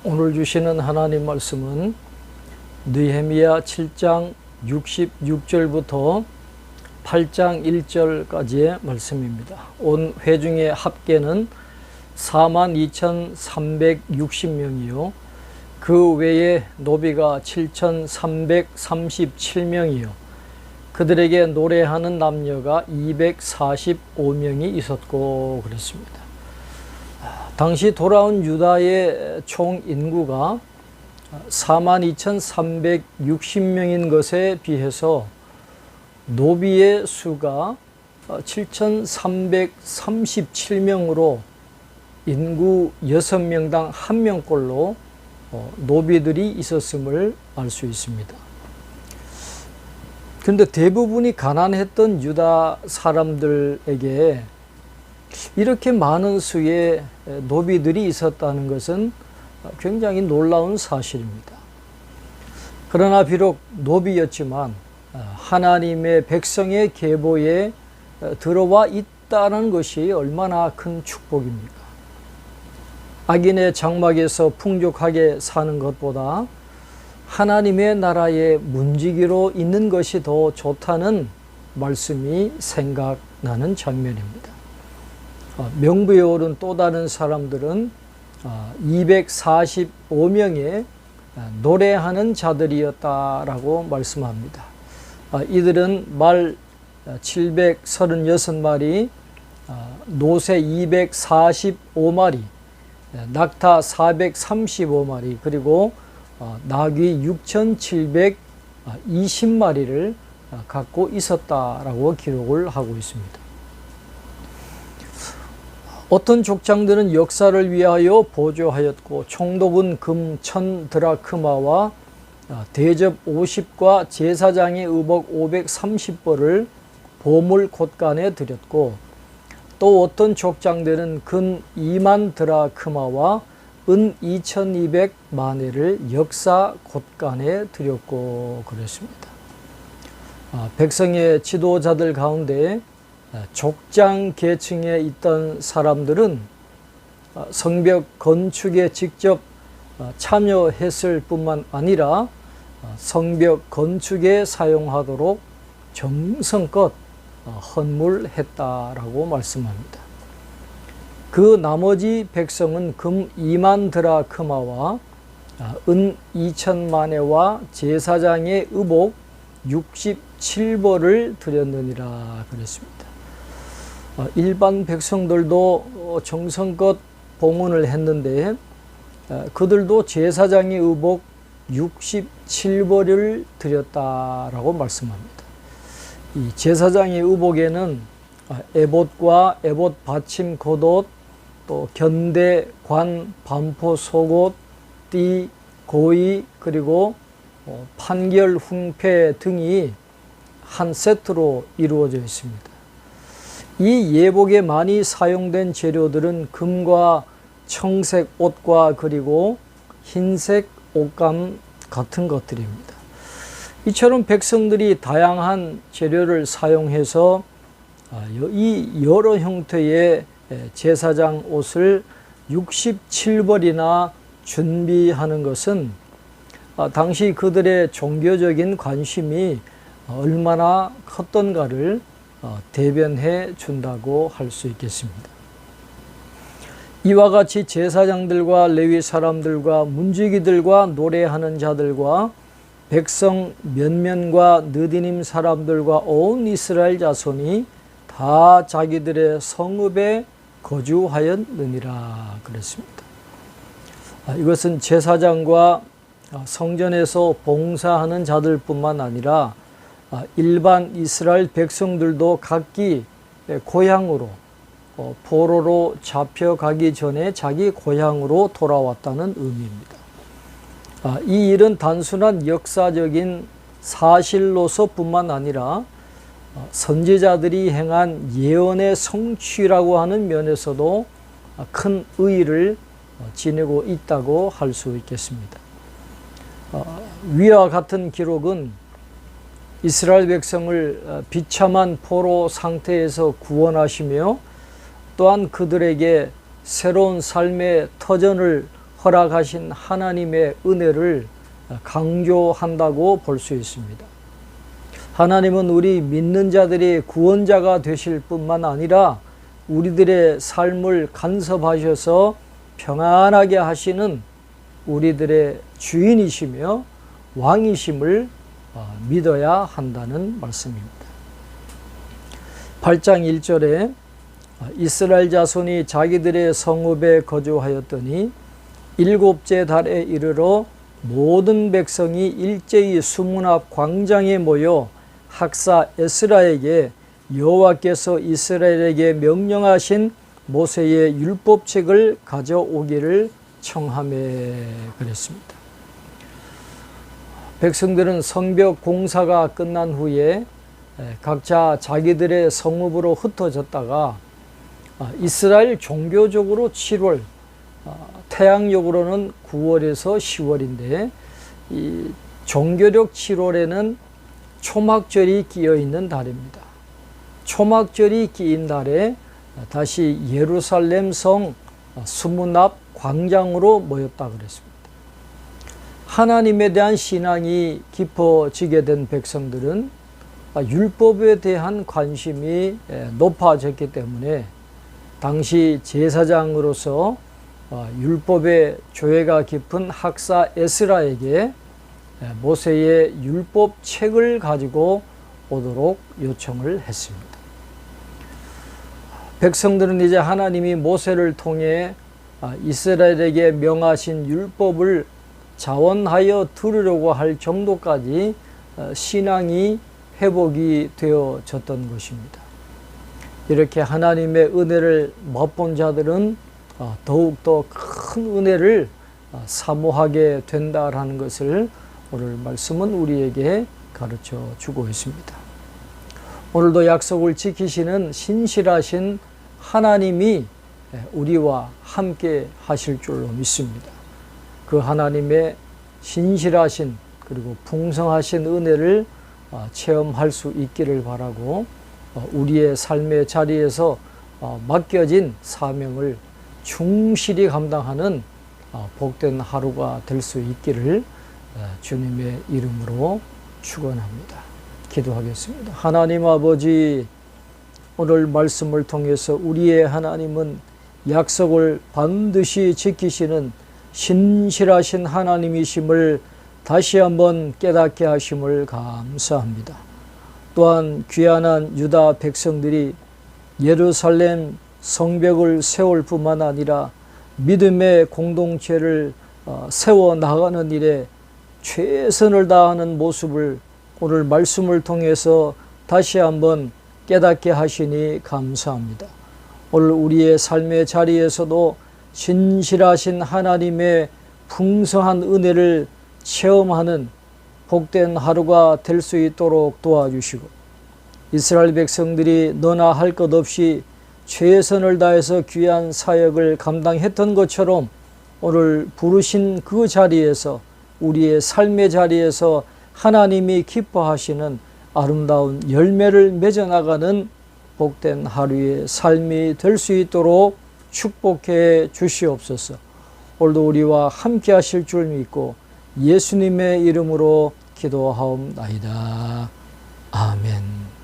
오늘 주시는 하나님 말씀은 느헤미야 7장 66절부터 8장 1절까지의 말씀입니다. 온 회중의 합계는 42,360명이요 그 외에 노비가 7,337명이요 그들에게 노래하는 남녀가 245명이 있었고 그랬습니다. 당시 돌아온 유다의 총 인구가 42,360명인 것에 비해서 노비의 수가 7,337명으로 인구 6명당 1명꼴로 노비들이 있었음을 알 수 있습니다. 그런데 대부분이 가난했던 유다 사람들에게 이렇게 많은 수의 노비들이 있었다는 것은 굉장히 놀라운 사실입니다. 그러나 비록 노비였지만 하나님의 백성의 계보에 들어와 있다는 것이 얼마나 큰 축복입니까? 악인의 장막에서 풍족하게 사는 것보다 하나님의 나라의 문지기로 있는 것이 더 좋다는 말씀이 생각나는 장면입니다. 명부에 오른 또 다른 사람들은 245명의 노래하는 자들이었다라고 말씀합니다. 이들은 말 736마리, 노새 245마리, 낙타 435마리, 그리고 나귀 6,720마리를 갖고 있었다라고 기록을 하고 있습니다. 어떤 족장들은 역사를 위하여 보조하였고 총독은 금 1000드라크마와 대접 50과 제사장의 의복 530벌을 보물 곶간에 드렸고 또 어떤 족장들은 금 2만 드라크마와 은 2200마네를 역사 곶간에 드렸고 그랬습니다. 백성의 지도자들 가운데 족장 계층에 있던 사람들은 성벽 건축에 직접 참여했을 뿐만 아니라 성벽 건축에 사용하도록 정성껏 헌물했다라고 말씀합니다. 그 나머지 백성은 금 2만 드라크마와 은 2000마네와 제사장의 의복 67벌을 드렸느니라 그랬습니다. 일반 백성들도 정성껏 봉헌을 했는데 그들도 제사장의 의복 67벌을 드렸다라고 말씀합니다. 이 제사장의 의복에는 에봇과 에봇 받침 겉옷, 또 견대, 관, 반포 속옷, 띠, 고이, 그리고 판결, 훈패 등이 한 세트로 이루어져 있습니다. 이 예복에 많이 사용된 재료들은 금과 청색 옷과 그리고 흰색 옷감 같은 것들입니다. 이처럼 백성들이 다양한 재료를 사용해서 이 여러 형태의 제사장 옷을 67벌이나 준비하는 것은 당시 그들의 종교적인 관심이 얼마나 컸던가를 대변해 준다고 할 수 있겠습니다. 이와 같이 제사장들과 레위 사람들과 문지기들과 노래하는 자들과 백성 면면과 느디님 사람들과 온 이스라엘 자손이 다 자기들의 성읍에 거주하였느니라 그랬습니다. 이것은 제사장과 성전에서 봉사하는 자들뿐만 아니라 일반 이스라엘 백성들도 각기 고향으로 포로로 잡혀가기 전에 자기 고향으로 돌아왔다는 의미입니다. 이 일은 단순한 역사적인 사실로서뿐만 아니라 선지자들이 행한 예언의 성취라고 하는 면에서도 큰 의의를 지니고 있다고 할 수 있겠습니다. 위와 같은 기록은 이스라엘 백성을 비참한 포로 상태에서 구원하시며 또한 그들에게 새로운 삶의 터전을 허락하신 하나님의 은혜를 강조한다고 볼 수 있습니다. 하나님은 우리 믿는 자들이 구원자가 되실 뿐만 아니라 우리들의 삶을 간섭하셔서 평안하게 하시는 우리들의 주인이시며 왕이심을 믿어야 한다는 말씀입니다. 8장 1절에 이스라엘 자손이 자기들의 성읍에 거주하였더니 일곱째 달에 이르러 모든 백성이 일제히 수문 앞 광장에 모여 학사 에스라에게 여호와께서 이스라엘에게 명령하신 모세의 율법책을 가져오기를 청하매 그랬습니다. 백성들은 성벽 공사가 끝난 후에 각자 자기들의 성읍으로 흩어졌다가 이스라엘 종교적으로 7월, 태양력으로는 9월에서 10월인데 이 종교력 7월에는 초막절이 끼어 있는 달입니다. 초막절이 끼인 달에 다시 예루살렘 성 수문 앞 광장으로 모였다 그랬습니다. 하나님에 대한 신앙이 깊어지게 된 백성들은 율법에 대한 관심이 높아졌기 때문에 당시 제사장으로서 율법의 조예가 깊은 학사 에스라에게 모세의 율법책을 가지고 오도록 요청을 했습니다. 백성들은 이제 하나님이 모세를 통해 이스라엘에게 명하신 율법을 자원하여 들으려고 할 정도까지 신앙이 회복이 되어졌던 것입니다. 이렇게 하나님의 은혜를 맛본 자들은 더욱더 큰 은혜를 사모하게 된다라는 것을 오늘 말씀은 우리에게 가르쳐 주고 있습니다. 오늘도 약속을 지키시는 신실하신 하나님이 우리와 함께 하실 줄로 믿습니다. 그 하나님의 신실하신 그리고 풍성하신 은혜를 체험할 수 있기를 바라고 우리의 삶의 자리에서 맡겨진 사명을 충실히 감당하는 복된 하루가 될 수 있기를 주님의 이름으로 축원합니다. 기도하겠습니다. 하나님 아버지, 오늘 말씀을 통해서 우리의 하나님은 약속을 반드시 지키시는 신실하신 하나님이심을 다시 한번 깨닫게 하심을 감사합니다. 또한 귀환한 유다 백성들이 예루살렘 성벽을 세울 뿐만 아니라 믿음의 공동체를 세워나가는 일에 최선을 다하는 모습을 오늘 말씀을 통해서 다시 한번 깨닫게 하시니 감사합니다. 오늘 우리의 삶의 자리에서도 신실하신 하나님의 풍성한 은혜를 체험하는 복된 하루가 될 수 있도록 도와주시고, 이스라엘 백성들이 너나 할 것 없이 최선을 다해서 귀한 사역을 감당했던 것처럼 오늘 부르신 그 자리에서, 우리의 삶의 자리에서 하나님이 기뻐하시는 아름다운 열매를 맺어나가는 복된 하루의 삶이 될 수 있도록 축복해 주시옵소서. 오늘도 우리와 함께 하실 줄 믿고 예수님의 이름으로 기도하옵나이다. 아멘.